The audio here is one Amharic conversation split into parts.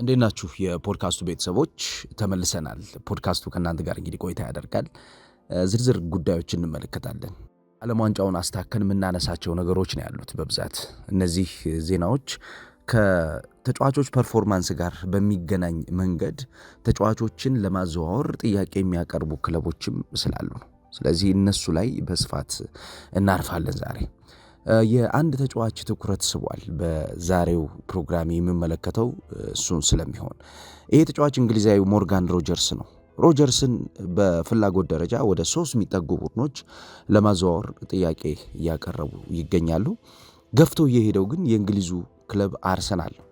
እንዴት ናችሁ የፖድካስቱ ቤተሰቦች? ተመልሰናል። ፖድካስቱ ከእናንተ ጋር እንግዲህ ቆይታ ያደርጋል። ዝርዝር ጉዳዮችን እንመለከታለን። ዓለም ዋንጫውን አስታከን የምናነሳቸው ነገሮች ነው ያሉት በብዛት። እነዚህ ዜናዎች ከተጫዋቾች ፐርፎርማንስ ጋር በሚገናኝ መንገድ ተጫዋቾችን ለማዘዋወር ጥያቄ የሚያቀርቡ ክለቦችም ስላሉ ነው። ስለዚህ እነሱ ላይ በስፋት እናርፋለን ዛሬ። የአንድ ተጫዋች ትኩረት ስቧል። በዛሬው ፕሮግራም የምመለከተው እሱን ስለሚሆን ይሄ ተጫዋች እንግሊዛዊ ሞርጋን ሮጀርስ ነው። ሮጀርስን በፍላጎት ደረጃ ወደ 3 የሚጠጉ ቡድኖች ለማዘዋወር ጥያቄ እያቀረቡ ይገኛሉ። ገፍቶ እየሄደው ግን የእንግሊዙ ክለብ አርሰናል ነው።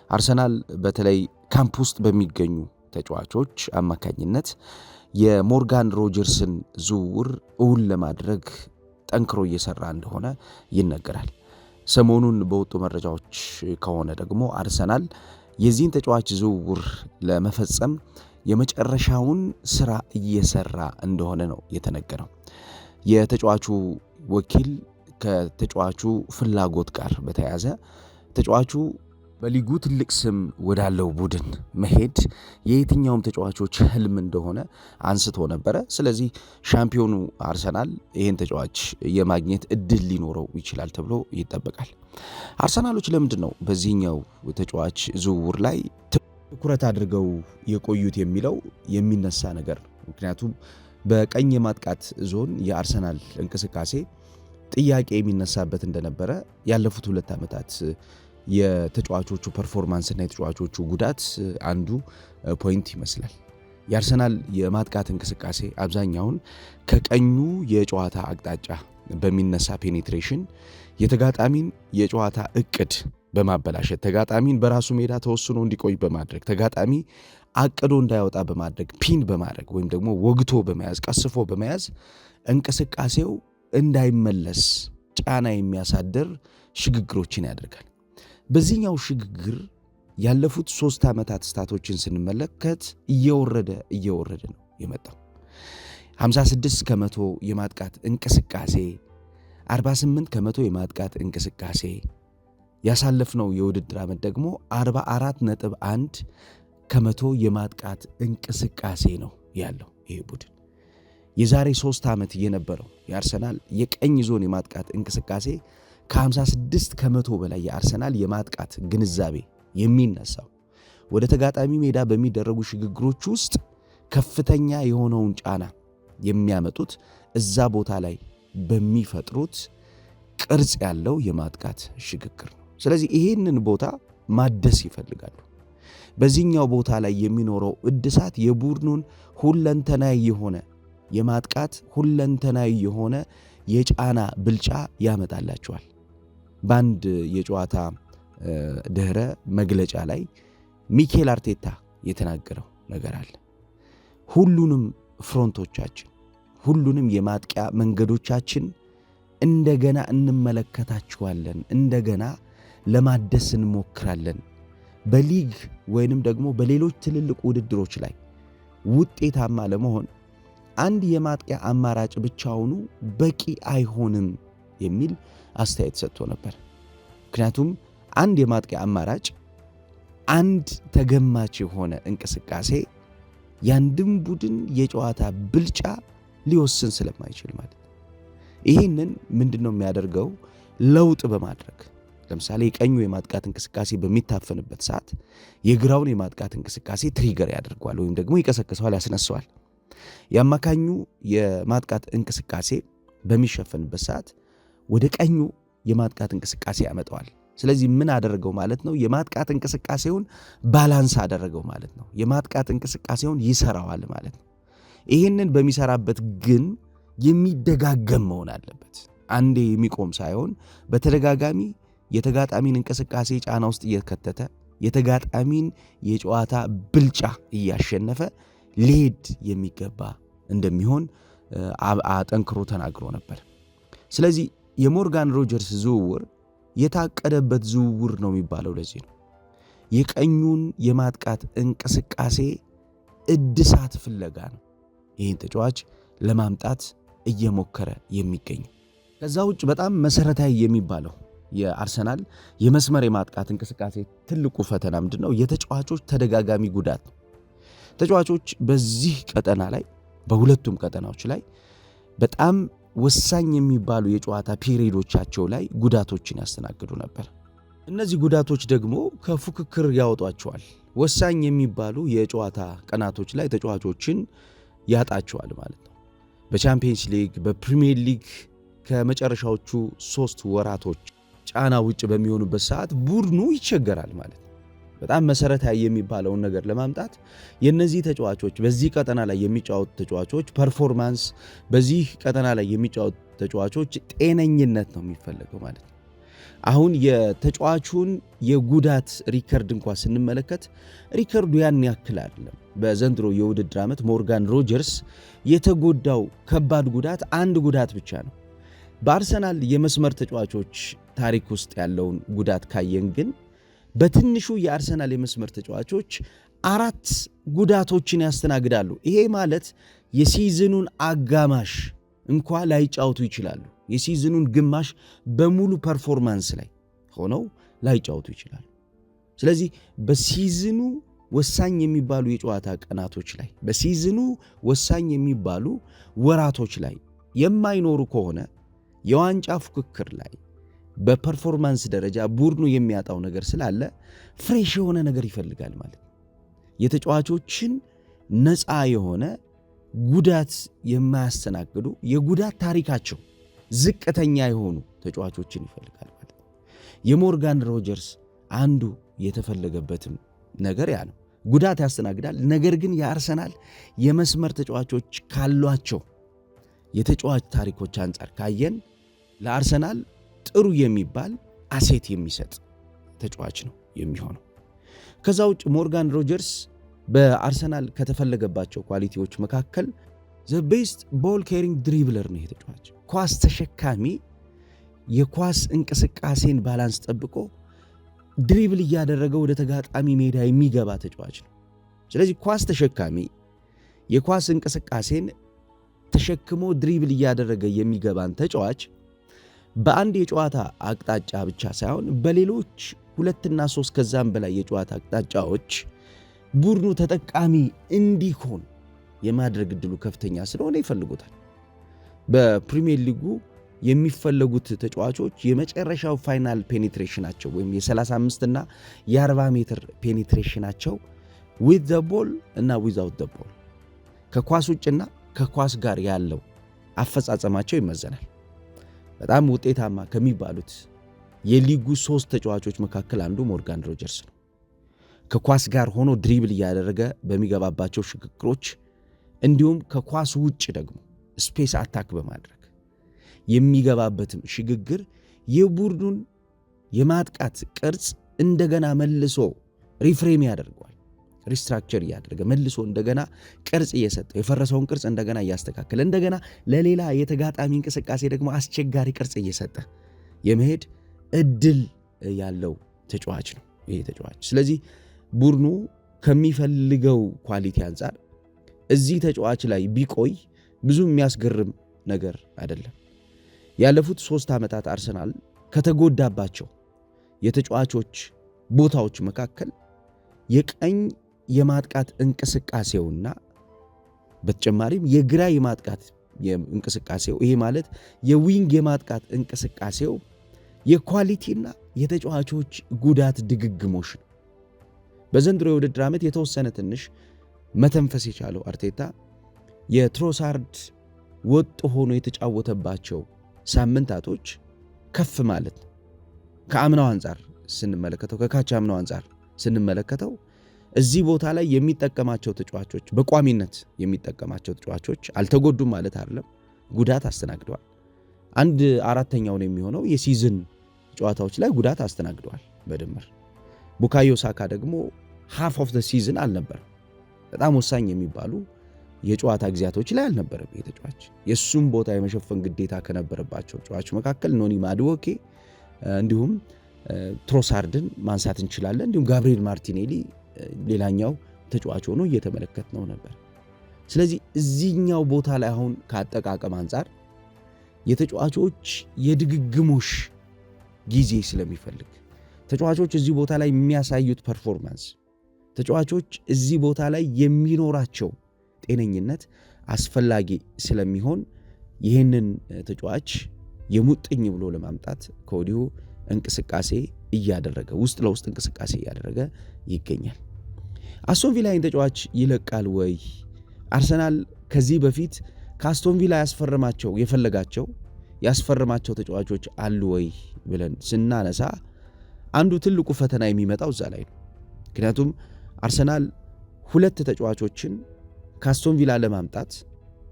አርሰናል በተለይ ካምፕ ውስጥ በሚገኙ ተጫዋቾች አማካኝነት የሞርጋን ሮጀርስን ዝውውር እውን ለማድረግ ጠንክሮ እየሰራ እንደሆነ ይነገራል። ሰሞኑን በወጡ መረጃዎች ከሆነ ደግሞ አርሰናል የዚህን ተጫዋች ዝውውር ለመፈጸም የመጨረሻውን ስራ እየሰራ እንደሆነ ነው የተነገረው። የተጫዋቹ ወኪል ከተጫዋቹ ፍላጎት ጋር በተያያዘ ተጫዋቹ በሊጉ ትልቅ ስም ወዳለው ቡድን መሄድ የየትኛውም ተጫዋቾች ህልም እንደሆነ አንስቶ ነበረ። ስለዚህ ሻምፒዮኑ አርሰናል ይህን ተጫዋች የማግኘት እድል ሊኖረው ይችላል ተብሎ ይጠበቃል። አርሰናሎች ለምንድን ነው በዚህኛው ተጫዋች ዝውውር ላይ ትኩረት አድርገው የቆዩት የሚለው የሚነሳ ነገር ነው። ምክንያቱም በቀኝ የማጥቃት ዞን የአርሰናል እንቅስቃሴ ጥያቄ የሚነሳበት እንደነበረ ያለፉት 2 ዓመታት የተጫዋቾቹ ፐርፎርማንስና የተጫዋቾቹ ጉዳት አንዱ ፖይንት ይመስላል። የአርሰናል የማጥቃት እንቅስቃሴ አብዛኛውን ከቀኙ የጨዋታ አቅጣጫ በሚነሳ ፔኔትሬሽን የተጋጣሚን የጨዋታ እቅድ በማበላሸት ተጋጣሚን በራሱ ሜዳ ተወስኖ እንዲቆይ በማድረግ ተጋጣሚ አቅዶ እንዳይወጣ በማድረግ ፒን በማድረግ ወይም ደግሞ ወግቶ በመያዝ ቀስፎ በመያዝ እንቅስቃሴው እንዳይመለስ ጫና የሚያሳድር ሽግግሮችን ያደርጋል። በዚህኛው ሽግግር ያለፉት 3 ዓመታት ስታቶችን ስንመለከት እየወረደ ነው የመጣው። 56 ከመቶ የማጥቃት እንቅስቃሴ፣ 48 ከመቶ የማጥቃት እንቅስቃሴ፣ ያሳለፍነው የውድድር ዓመት ደግሞ 44.1 ከመቶ የማጥቃት እንቅስቃሴ ነው ያለው ይሄ ቡድን። የዛሬ 3 ዓመት የነበረው የአርሰናል የቀኝ ዞን የማጥቃት እንቅስቃሴ ከ56 ከመቶ በላይ የአርሰናል የማጥቃት ግንዛቤ የሚነሳው ወደ ተጋጣሚ ሜዳ በሚደረጉ ሽግግሮች ውስጥ ከፍተኛ የሆነውን ጫና የሚያመጡት እዛ ቦታ ላይ በሚፈጥሩት ቅርጽ ያለው የማጥቃት ሽግግር ነው። ስለዚህ ይሄንን ቦታ ማደስ ይፈልጋሉ። በዚህኛው ቦታ ላይ የሚኖረው እድሳት የቡድኑን ሁለንተናዊ የሆነ የማጥቃት ሁለንተናዊ የሆነ የጫና ብልጫ ያመጣላቸዋል። በአንድ የጨዋታ ድህረ መግለጫ ላይ ሚኬል አርቴታ የተናገረው ነገር አለ። ሁሉንም ፍሮንቶቻችን፣ ሁሉንም የማጥቂያ መንገዶቻችን እንደገና እንመለከታቸዋለን፣ እንደገና ለማደስ እንሞክራለን። በሊግ ወይንም ደግሞ በሌሎች ትልልቅ ውድድሮች ላይ ውጤታማ ለመሆን አንድ የማጥቂያ አማራጭ ብቻውኑ በቂ አይሆንም የሚል አስተያየት ሰጥቶ ነበር። ምክንያቱም አንድ የማጥቂያ አማራጭ አንድ ተገማች የሆነ እንቅስቃሴ ያንድም ቡድን የጨዋታ ብልጫ ሊወስን ስለማይችል ማለት ነው። ይህንን ምንድነው የሚያደርገው? ለውጥ በማድረግ ለምሳሌ የቀኙ የማጥቃት እንቅስቃሴ በሚታፈንበት ሰዓት የግራውን የማጥቃት እንቅስቃሴ ትሪገር ያደርገዋል ወይም ደግሞ ይቀሰቅሰዋል፣ ያስነሳዋል። የአማካኙ የማጥቃት እንቅስቃሴ በሚሸፈንበት ሰዓት ወደ ቀኙ የማጥቃት እንቅስቃሴ ያመጣዋል። ስለዚህ ምን አደረገው ማለት ነው? የማጥቃት እንቅስቃሴውን ባላንስ አደረገው ማለት ነው። የማጥቃት እንቅስቃሴውን ይሰራዋል ማለት ነው። ይህንን በሚሰራበት ግን የሚደጋገም መሆን አለበት። አንዴ የሚቆም ሳይሆን በተደጋጋሚ የተጋጣሚን እንቅስቃሴ ጫና ውስጥ እየከተተ የተጋጣሚን የጨዋታ ብልጫ እያሸነፈ ሊሄድ የሚገባ እንደሚሆን አጠንክሮ ተናግሮ ነበር። ስለዚህ የሞርጋን ሮጀርስ ዝውውር የታቀደበት ዝውውር ነው የሚባለው ለዚህ ነው። የቀኙን የማጥቃት እንቅስቃሴ እድሳት ፍለጋ ነው ይህን ተጫዋች ለማምጣት እየሞከረ የሚገኝ። ከዛ ውጭ በጣም መሰረታዊ የሚባለው የአርሰናል የመስመር የማጥቃት እንቅስቃሴ ትልቁ ፈተና ምንድነው? የተጫዋቾች ተደጋጋሚ ጉዳት። ተጫዋቾች በዚህ ቀጠና ላይ በሁለቱም ቀጠናዎች ላይ በጣም ወሳኝ የሚባሉ የጨዋታ ፒሪዮዶቻቸው ላይ ጉዳቶችን ያስተናግዱ ነበር። እነዚህ ጉዳቶች ደግሞ ከፉክክር ያወጧቸዋል። ወሳኝ የሚባሉ የጨዋታ ቀናቶች ላይ ተጫዋቾችን ያጣቸዋል ማለት ነው። በቻምፒየንስ ሊግ፣ በፕሪሚየር ሊግ ከመጨረሻዎቹ 3 ወራቶች ጫና ውጭ በሚሆኑበት ሰዓት ቡድኑ ይቸገራል ማለት ነው። በጣም መሰረታዊ የሚባለውን ነገር ለማምጣት የነዚህ ተጫዋቾች በዚህ ቀጠና ላይ የሚጫወቱ ተጫዋቾች ፐርፎርማንስ፣ በዚህ ቀጠና ላይ የሚጫወቱ ተጫዋቾች ጤነኝነት ነው የሚፈለገው ማለት ነው። አሁን የተጫዋቹን የጉዳት ሪከርድ እንኳን ስንመለከት ሪከርዱ ያን ያክል አይደለም። በዘንድሮ የውድድር ዓመት ሞርጋን ሮጀርስ የተጎዳው ከባድ ጉዳት አንድ ጉዳት ብቻ ነው። በአርሰናል የመስመር ተጫዋቾች ታሪክ ውስጥ ያለውን ጉዳት ካየን ግን በትንሹ የአርሰናል የመስመር ተጫዋቾች 4 ጉዳቶችን ያስተናግዳሉ። ይሄ ማለት የሲዝኑን አጋማሽ እንኳ ላይጫወቱ ይችላሉ። የሲዝኑን ግማሽ በሙሉ ፐርፎርማንስ ላይ ሆነው ላይጫወቱ ይችላሉ። ስለዚህ በሲዝኑ ወሳኝ የሚባሉ የጨዋታ ቀናቶች ላይ፣ በሲዝኑ ወሳኝ የሚባሉ ወራቶች ላይ የማይኖሩ ከሆነ የዋንጫ ፉክክር ላይ በፐርፎርማንስ ደረጃ ቡድኑ የሚያጣው ነገር ስላለ ፍሬሽ የሆነ ነገር ይፈልጋል ማለት ነው። የተጫዋቾችን ነፃ የሆነ ጉዳት የማያስተናግዱ የጉዳት ታሪካቸው ዝቅተኛ የሆኑ ተጫዋቾችን ይፈልጋል ማለት ነው። የሞርጋን ሮጀርስ አንዱ የተፈለገበትም ነገር ያ ነው። ጉዳት ያስተናግዳል። ነገር ግን የአርሰናል የመስመር ተጫዋቾች ካሏቸው የተጫዋች ታሪኮች አንጻር ካየን ለአርሰናል ጥሩ የሚባል አሴት የሚሰጥ ተጫዋች ነው የሚሆነው። ከዛ ውጭ ሞርጋን ሮጀርስ በአርሰናል ከተፈለገባቸው ኳሊቲዎች መካከል ዘ ቤስት ቦል ካሪንግ ድሪብለር ነው። የተጫዋች ኳስ ተሸካሚ፣ የኳስ እንቅስቃሴን ባላንስ ጠብቆ ድሪብል እያደረገ ወደ ተጋጣሚ ሜዳ የሚገባ ተጫዋች ነው። ስለዚህ ኳስ ተሸካሚ፣ የኳስ እንቅስቃሴን ተሸክሞ ድሪብል እያደረገ የሚገባን ተጫዋች በአንድ የጨዋታ አቅጣጫ ብቻ ሳይሆን በሌሎች 2 እና 3 ከዛም በላይ የጨዋታ አቅጣጫዎች ቡድኑ ተጠቃሚ እንዲሆን የማድረግ እድሉ ከፍተኛ ስለሆነ ይፈልጉታል። በፕሪሚየር ሊጉ የሚፈለጉት ተጫዋቾች የመጨረሻው ፋይናል ፔኔትሬሽናቸው ወይም የ35 እና የ40 ሜትር ፔኔትሬሽናቸው ዊዝ ዘ ቦል እና ዊዛውት ዘ ቦል ከኳስ ውጭና ከኳስ ጋር ያለው አፈጻጸማቸው ይመዘናል። በጣም ውጤታማ ከሚባሉት የሊጉ 3 ተጫዋቾች መካከል አንዱ ሞርጋን ሮጀርስ ነው። ከኳስ ጋር ሆኖ ድሪብል እያደረገ በሚገባባቸው ሽግግሮች እንዲሁም ከኳስ ውጭ ደግሞ ስፔስ አታክ በማድረግ የሚገባበትም ሽግግር የቡድኑን የማጥቃት ቅርጽ እንደገና መልሶ ሪፍሬም ያደርገዋል። ሪስትራክቸር እያደረገ መልሶ እንደገና ቅርጽ እየሰጠ የፈረሰውን ቅርጽ እንደገና እያስተካከለ እንደገና ለሌላ የተጋጣሚ እንቅስቃሴ ደግሞ አስቸጋሪ ቅርጽ እየሰጠ የመሄድ እድል ያለው ተጫዋች ነው ይሄ ተጫዋች። ስለዚህ ቡድኑ ከሚፈልገው ኳሊቲ አንጻር እዚህ ተጫዋች ላይ ቢቆይ ብዙ የሚያስገርም ነገር አይደለም። ያለፉት 3 ዓመታት አርሰናል ከተጎዳባቸው የተጫዋቾች ቦታዎች መካከል የቀኝ የማጥቃት እንቅስቃሴውና በተጨማሪም የግራ የማጥቃት እንቅስቃሴው ይሄ ማለት የዊንግ የማጥቃት እንቅስቃሴው የኳሊቲና የተጫዋቾች ጉዳት ድግግሞሽ ነው። በዘንድሮ የውድድር ዓመት የተወሰነ ትንሽ መተንፈስ የቻለው አርቴታ የትሮሳርድ ወጥ ሆኖ የተጫወተባቸው ሳምንታቶች ከፍ ማለት ነው። ከአምናው አንጻር ስንመለከተው ከካቻምናው አንጻር ስንመለከተው እዚህ ቦታ ላይ የሚጠቀማቸው ተጫዋቾች በቋሚነት የሚጠቀማቸው ተጫዋቾች አልተጎዱም ማለት አይደለም፣ ጉዳት አስተናግደዋል። 1/4 የሚሆነው የሲዝን ጨዋታዎች ላይ ጉዳት አስተናግደዋል በድምር። ቡካዮ ሳካ ደግሞ half of the season አልነበረም። በጣም ወሳኝ የሚባሉ የጨዋታ ጊዜያቶች ላይ አልነበረም የተጫዋች። የሱም ቦታ የመሸፈን ግዴታ ከነበረባቸው ተጫዋቾች መካከል ኖኒ ማድወኬ እንዲሁም ትሮሳርድን ማንሳት እንችላለን። እንዲሁም ጋብሪኤል ማርቲኔሊ ሌላኛው ተጫዋች ሆኖ እየተመለከትነው ነበር። ስለዚህ እዚህኛው ቦታ ላይ አሁን ከአጠቃቀም አንጻር የተጫዋቾች የድግግሞሽ ጊዜ ስለሚፈልግ ተጫዋቾች እዚህ ቦታ ላይ የሚያሳዩት ፐርፎርማንስ ተጫዋቾች እዚህ ቦታ ላይ የሚኖራቸው ጤነኝነት አስፈላጊ ስለሚሆን ይህንን ተጫዋች የሙጥኝ ብሎ ለማምጣት ከወዲሁ እንቅስቃሴ እያደረገ ውስጥ ለውስጥ እንቅስቃሴ እያደረገ ይገኛል። አስቶን ቪላ ይህን ተጫዋች ይለቃል ወይ? አርሰናል ከዚህ በፊት ከአስቶን ቪላ ያስፈረማቸው ተጫዋቾች አሉ ወይ ብለን ስናነሳ አንዱ ትልቁ ፈተና የሚመጣው እዛ ላይ ነው። ምክንያቱም አርሰናል 2 ተጫዋቾችን ከአስቶን ቪላ ለማምጣት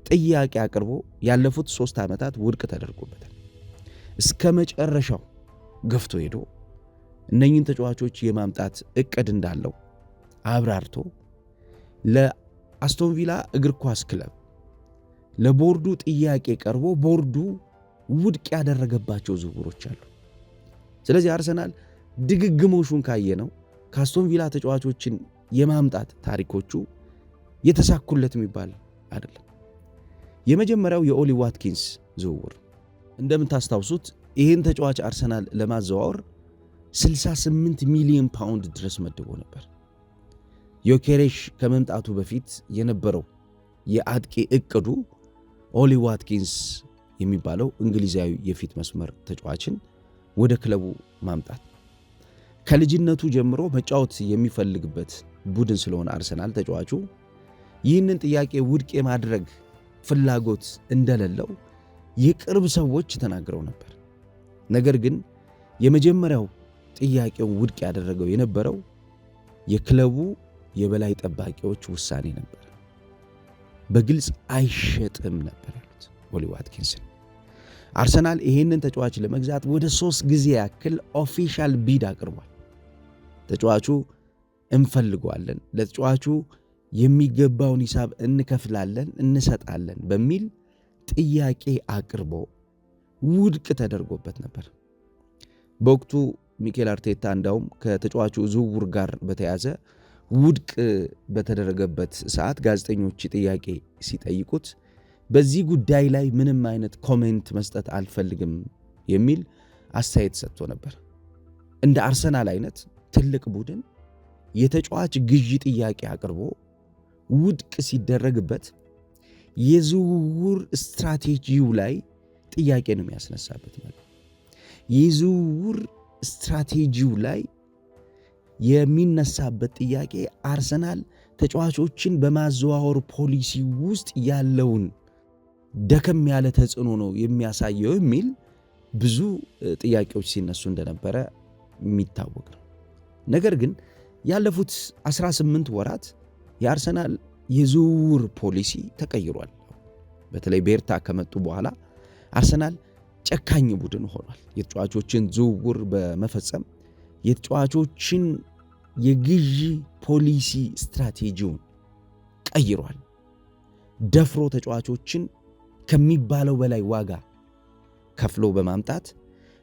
ጥያቄ አቅርቦ ያለፉት 3 ዓመታት ውድቅ ተደርጎበታል። እስከ መጨረሻው ገፍቶ ሄዶ እነኚህን ተጫዋቾች የማምጣት እቅድ እንዳለው አብራርቶ ለአስቶን ቪላ እግር ኳስ ክለብ ለቦርዱ ጥያቄ ቀርቦ ቦርዱ ውድቅ ያደረገባቸው ዝውውሮች አሉ። ስለዚህ አርሰናል ድግግሞሹን ካየነው ከአስቶን ቪላ ተጫዋቾችን የማምጣት ታሪኮቹ የተሳኩለት የሚባል አይደለም። የመጀመሪያው የኦሊ ዋትኪንስ ዝውውር እንደምታስታውሱት ይህን ተጫዋች አርሰናል ለማዘዋወር 68 ሚሊዮን ፓውንድ ድረስ መድቦ ነበር። ዮኬሬሽ ከመምጣቱ በፊት የነበረው የአጥቂ እቅዱ ኦሊ ዋትኪንስ የሚባለው እንግሊዛዊ የፊት መስመር ተጫዋችን ወደ ክለቡ ማምጣት ከልጅነቱ ጀምሮ መጫወት የሚፈልግበት ቡድን ስለሆነ አርሰናል ተጫዋቹ ይህንን ጥያቄ ውድቅ የማድረግ ፍላጎት እንደሌለው የቅርብ ሰዎች ተናግረው ነበር። ነገር ግን የመጀመሪያው ጥያቄውን ውድቅ ያደረገው የነበረው የክለቡ የበላይ ጠባቂዎች ውሳኔ ነበር። በግልጽ አይሸጥም ነበር ያሉት ኦሊ ዋትኪንስን። አርሰናል ይህንን ተጫዋች ለመግዛት ወደ 3 ጊዜ ያክል ኦፊሻል ቢድ አቅርቧል። ተጫዋቹ እንፈልገዋለን፣ ለተጫዋቹ የሚገባውን ሂሳብ እንከፍላለን፣ እንሰጣለን በሚል ጥያቄ አቅርቦ ውድቅ ተደርጎበት ነበር። በወቅቱ ሚኬል አርቴታ እንዳውም ከተጫዋቹ ዝውውር ጋር በተያዘ ውድቅ በተደረገበት ሰዓት ጋዜጠኞች ጥያቄ ሲጠይቁት በዚህ ጉዳይ ላይ ምንም አይነት ኮሜንት መስጠት አልፈልግም የሚል አስተያየት ሰጥቶ ነበር። እንደ አርሰናል አይነት ትልቅ ቡድን የተጫዋች ግዢ ጥያቄ አቅርቦ ውድቅ ሲደረግበት የዝውውር ስትራቴጂው ላይ ጥያቄ ነው የሚያስነሳበት። ማለት የዝውውር ስትራቴጂው ላይ የሚነሳበት ጥያቄ አርሰናል ተጫዋቾችን በማዘዋወር ፖሊሲ ውስጥ ያለውን ደከም ያለ ተጽዕኖ ነው የሚያሳየው የሚል ብዙ ጥያቄዎች ሲነሱ እንደነበረ የሚታወቅ ነው። ነገር ግን ያለፉት 18 ወራት የአርሰናል የዝውውር ፖሊሲ ተቀይሯል። በተለይ ቤርታ ከመጡ በኋላ አርሰናል ጨካኝ ቡድን ሆኗል። የተጫዋቾችን ዝውውር በመፈጸም የተጫዋቾችን የግዢ ፖሊሲ ስትራቴጂውን ቀይሯል። ደፍሮ ተጫዋቾችን ከሚባለው በላይ ዋጋ ከፍሎ በማምጣት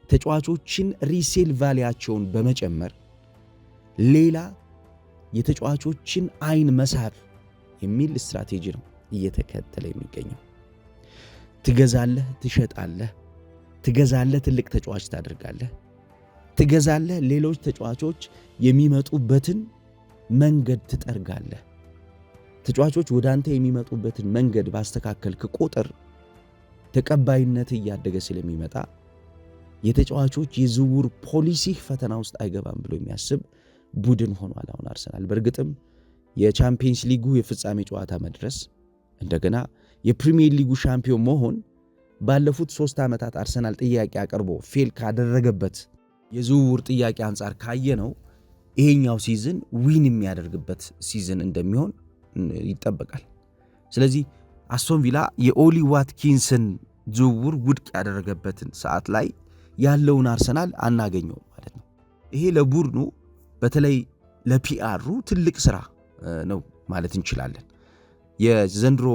ተጫዋቾችን ሪሴል ቫሊያቸውን በመጨመር ሌላ የተጫዋቾችን አይን መሳብ የሚል ስትራቴጂ ነው እየተከተለ የሚገኘው። ትገዛለህ፣ ትሸጣለህ፣ ትገዛለህ፣ ትልቅ ተጫዋች ታደርጋለህ፣ ትገዛለህ፣ ሌሎች ተጫዋቾች የሚመጡበትን መንገድ ትጠርጋለህ። ተጫዋቾች ወደ አንተ የሚመጡበትን መንገድ ባስተካከልክ ቁጥር ተቀባይነት እያደገ ስለሚመጣ የተጫዋቾች የዝውውር ፖሊሲ ፈተና ውስጥ አይገባም ብሎ የሚያስብ ቡድን ሆኗል አሁን አርሰናል። በእርግጥም የቻምፒየንስ ሊጉ የፍጻሜ ጨዋታ መድረስ እንደገና የፕሪሚየር ሊጉ ሻምፒዮን መሆን ባለፉት 3 ዓመታት አርሰናል ጥያቄ አቅርቦ ፌል ካደረገበት የዝውውር ጥያቄ አንጻር ካየነው ይሄኛው ሲዝን ዊን የሚያደርግበት ሲዝን እንደሚሆን ይጠበቃል። ስለዚህ አስቶን ቪላ የኦሊ ዋትኪንስን ዝውውር ውድቅ ያደረገበትን ሰዓት ላይ ያለውን አርሰናል አናገኘውም ማለት ነው። ይሄ ለቡድኑ በተለይ ለፒአሩ ትልቅ ስራ ነው ማለት እንችላለን። የዘንድሮ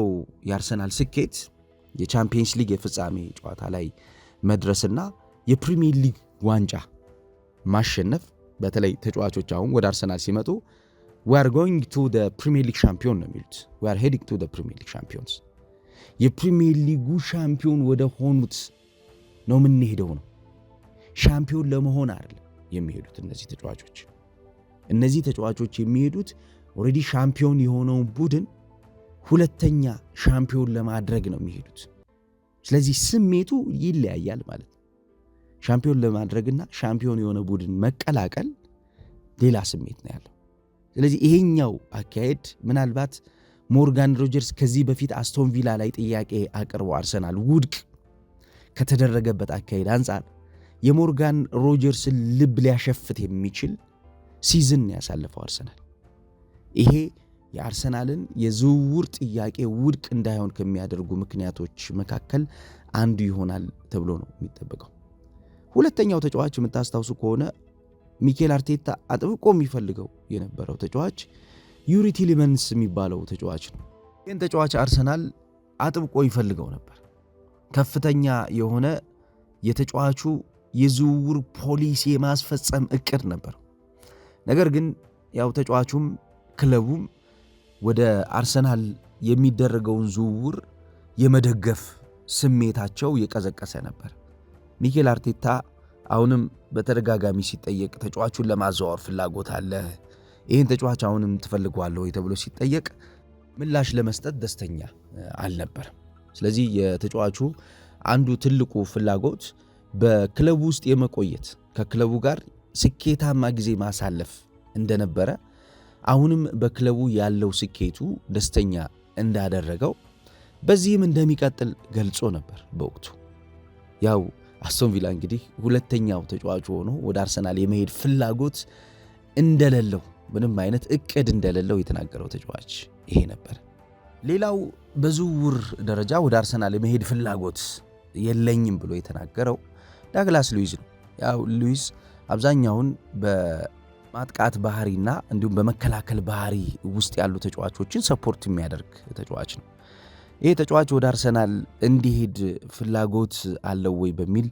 የአርሰናል ስኬት የቻምፒየንስ ሊግ የፍጻሜ ጨዋታ ላይ መድረስና የፕሪሚየር ሊግ ዋንጫ ማሸነፍ፣ በተለይ ተጫዋቾች አሁን ወደ አርሰናል ሲመጡ we are going to the Premier League champion ነው የሚሉት። we are heading to the Premier League champions የፕሪሚየር ሊጉ ሻምፒዮን ወደ ሆኑት ነው የምንሄደው ነው። ሻምፒዮን ለመሆን አይደለም የሚሄዱት እነዚህ ተጫዋቾች የሚሄዱት ኦሬዲ ሻምፒዮን የሆነውን ቡድን ሁለተኛ ሻምፒዮን ለማድረግ ነው የሚሄዱት። ስለዚህ ስሜቱ ይለያያል ማለት ነው። ሻምፒዮን ለማድረግና ሻምፒዮን የሆነ ቡድን መቀላቀል ሌላ ስሜት ነው ያለው። ስለዚህ ይሄኛው አካሄድ ምናልባት ሞርጋን ሮጀርስ ከዚህ በፊት አስቶን ቪላ ላይ ጥያቄ አቅርቦ አርሰናል ውድቅ ከተደረገበት አካሄድ አንጻር የሞርጋን ሮጀርስን ልብ ሊያሸፍት የሚችል ሲዝን ያሳለፈው አርሰናል ይሄ የአርሰናልን የዝውውር ጥያቄ ውድቅ እንዳይሆን ከሚያደርጉ ምክንያቶች መካከል አንዱ ይሆናል ተብሎ ነው የሚጠበቀው። ሁለተኛው ተጫዋች የምታስታውሱ ከሆነ ሚኬል አርቴታ አጥብቆ የሚፈልገው የነበረው ተጫዋች ዩሪ ቲሊመንስ የሚባለው ተጫዋች ነው። ይህን ተጫዋች አርሰናል አጥብቆ ይፈልገው ነበር። ከፍተኛ የሆነ የተጫዋቹ የዝውውር ፖሊሲ የማስፈጸም እቅድ ነበር። ነገር ግን ያው ተጫዋቹም ክለቡም ወደ አርሰናል የሚደረገውን ዝውውር የመደገፍ ስሜታቸው የቀዘቀሰ ነበር። ሚኬል አርቴታ አሁንም በተደጋጋሚ ሲጠየቅ ተጫዋቹን ለማዘዋወር ፍላጎት አለ፣ ይህን ተጫዋች አሁንም ትፈልገዋለህ ተብሎ ሲጠየቅ ምላሽ ለመስጠት ደስተኛ አልነበረም። ስለዚህ የተጫዋቹ አንዱ ትልቁ ፍላጎት በክለቡ ውስጥ የመቆየት ከክለቡ ጋር ስኬታማ ጊዜ ማሳለፍ እንደነበረ አሁንም በክለቡ ያለው ስኬቱ ደስተኛ እንዳደረገው በዚህም እንደሚቀጥል ገልጾ ነበር በወቅቱ። ያው አስቶን ቪላ እንግዲህ ሁለተኛው ተጫዋቹ ሆኖ ወደ አርሰናል የመሄድ ፍላጎት እንደሌለው ምንም አይነት እቅድ እንደሌለው የተናገረው ተጫዋች ይሄ ነበር። ሌላው በዝውውር ደረጃ ወደ አርሰናል የመሄድ ፍላጎት የለኝም ብሎ የተናገረው ዳግላስ ሉዊዝ ነው። ያው ሉዊዝ አብዛኛውን በማጥቃት ባህሪና እንዲሁም በመከላከል ባህሪ ውስጥ ያሉ ተጫዋቾችን ሰፖርት የሚያደርግ ተጫዋች ነው። ይህ ተጫዋች ወደ አርሰናል እንዲሄድ ፍላጎት አለው ወይ በሚል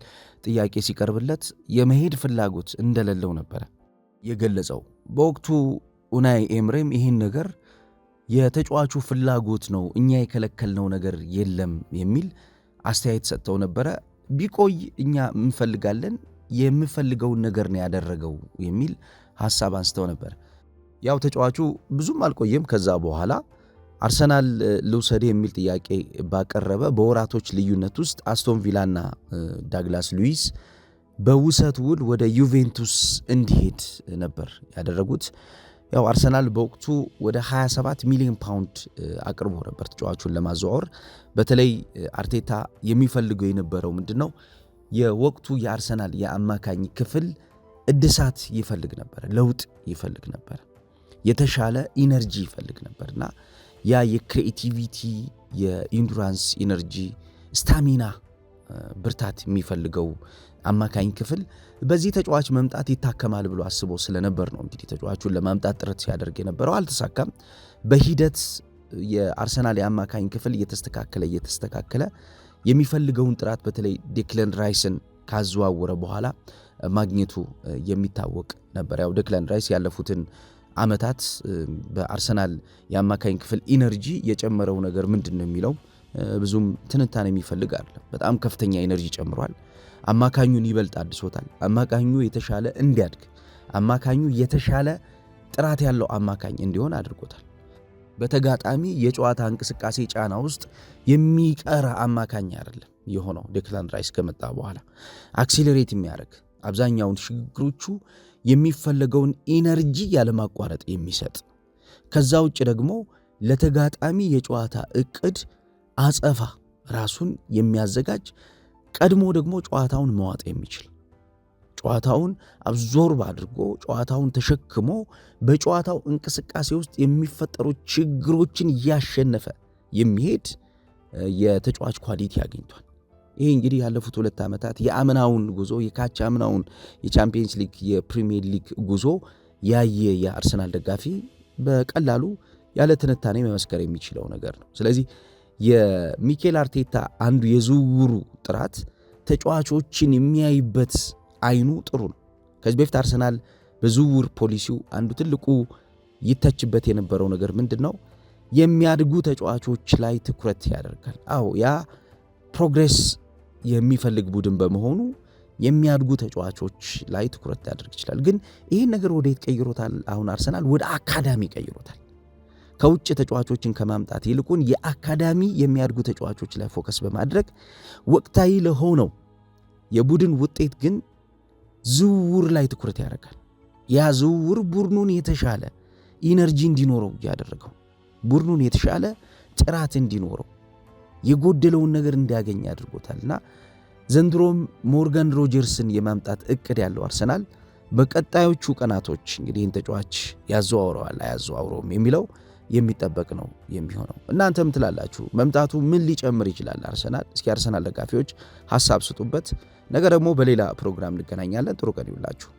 ጥያቄ ሲቀርብለት የመሄድ ፍላጎት እንደሌለው ነበረ የገለጸው። በወቅቱ ኡናይ ኤምሬም ይህን ነገር የተጫዋቹ ፍላጎት ነው፣ እኛ የከለከልነው ነገር የለም የሚል አስተያየት ሰጥተው ነበረ። ቢቆይ እኛ እንፈልጋለን፣ የምፈልገውን ነገር ነው ያደረገው የሚል ሐሳብ አንስተው ነበር። ያው ተጫዋቹ ብዙም አልቆየም። ከዛ በኋላ አርሰናል ልውሰድ የሚል ጥያቄ ባቀረበ በወራቶች ልዩነት ውስጥ አስቶን ቪላና ዳግላስ ሉዊዝ በውሰት ውል ወደ ዩቬንቱስ እንዲሄድ ነበር ያደረጉት። ያው አርሰናል በወቅቱ ወደ 27 ሚሊዮን ፓውንድ አቅርቦ ነበር ተጫዋቹን ለማዘዋወር። በተለይ አርቴታ የሚፈልገው የነበረው ምንድነው? የወቅቱ የአርሰናል የአማካኝ ክፍል እድሳት ይፈልግ ነበር፣ ለውጥ ይፈልግ ነበር፣ የተሻለ ኢነርጂ ይፈልግ ነበርና ያ የክሪኤቲቪቲ የኢንዱራንስ ኢነርጂ ስታሚና ብርታት የሚፈልገው አማካኝ ክፍል በዚህ ተጫዋች መምጣት ይታከማል ብሎ አስቦ ስለነበር ነው እንግዲህ ተጫዋቹን ለማምጣት ጥረት ሲያደርግ የነበረው። አልተሳካም። በሂደት የአርሰናል የአማካኝ ክፍል እየተስተካከለ የሚፈልገውን ጥራት በተለይ ዴክላን ራይስን ካዘዋወረ በኋላ ማግኘቱ የሚታወቅ ነበር። ያው ዴክላን ራይስ ያለፉትን ዓመታት በአርሰናል የአማካኝ ክፍል ኢነርጂ የጨመረው ነገር ምንድነው የሚለው ብዙም ትንታኔ የሚፈልግ አይደለም። በጣም ከፍተኛ ኢነርጂ ጨምሯል። አማካኙን ይበልጥ አድሶታል። አማካኙ የተሻለ እንዲያድግ፣ አማካኙ የተሻለ ጥራት ያለው አማካኝ እንዲሆን አድርጎታል። በተጋጣሚ የጨዋታ እንቅስቃሴ ጫና ውስጥ የሚቀር አማካኝ አይደለም የሆነው። ዴክላን ራይስ ከመጣ በኋላ አክሲለሬት የሚያደርግ አብዛኛውን ሽግግሮቹ የሚፈለገውን ኢነርጂ ያለማቋረጥ የሚሰጥ ከዛ ውጭ ደግሞ ለተጋጣሚ የጨዋታ እቅድ አጸፋ ራሱን የሚያዘጋጅ ቀድሞ ደግሞ ጨዋታውን መዋጥ የሚችል ጨዋታውን አብዞርብ አድርጎ ጨዋታውን ተሸክሞ በጨዋታው እንቅስቃሴ ውስጥ የሚፈጠሩ ችግሮችን እያሸነፈ የሚሄድ የተጫዋች ኳሊቲ አግኝቷል። ይሄ እንግዲህ ያለፉት 2 ዓመታት የአምናውን ጉዞ የካቻ አምናውን የቻምፒየንስ ሊግ የፕሪሚየር ሊግ ጉዞ ያየ የአርሰናል ደጋፊ በቀላሉ ያለ ትንታኔ መመስከር የሚችለው ነገር ነው። ስለዚህ የሚኬል አርቴታ አንዱ የዝውውሩ ጥራት ተጫዋቾችን የሚያይበት አይኑ ጥሩ ነው። ከዚህ በፊት አርሰናል በዝውውር ፖሊሲው አንዱ ትልቁ ይተችበት የነበረው ነገር ምንድነው? የሚያድጉ ተጫዋቾች ላይ ትኩረት ያደርጋል። አዎ ያ ፕሮግሬስ የሚፈልግ ቡድን በመሆኑ የሚያድጉ ተጫዋቾች ላይ ትኩረት ሊያደርግ ይችላል። ግን ይህን ነገር ወዴት ቀይሮታል? አሁን አርሰናል ወደ አካዳሚ ቀይሮታል። ከውጭ ተጫዋቾችን ከማምጣት ይልቁን የአካዳሚ የሚያድጉ ተጫዋቾች ላይ ፎከስ በማድረግ ወቅታዊ ለሆነው የቡድን ውጤት ግን ዝውውር ላይ ትኩረት ያደርጋል። ያ ዝውውር ቡድኑን የተሻለ ኢነርጂ እንዲኖረው ያደረገው፣ ቡድኑን የተሻለ ጥራት እንዲኖረው የጎደለውን ነገር እንዲያገኝ አድርጎታልና ዘንድሮም ሞርጋን ሮጀርስን የማምጣት እቅድ ያለው አርሰናል በቀጣዮቹ ቀናቶች እንግዲህ ይህን ተጫዋች ያዘዋውረዋል አያዘዋውረውም የሚለው የሚጠበቅ ነው የሚሆነው። እናንተም ትላላችሁ መምጣቱ ምን ሊጨምር ይችላል አርሰናል? እስኪ አርሰናል ደጋፊዎች ሐሳብ ስጡበት። ነገ ደግሞ በሌላ ፕሮግራም እንገናኛለን። ጥሩ ቀን ይውላችሁ።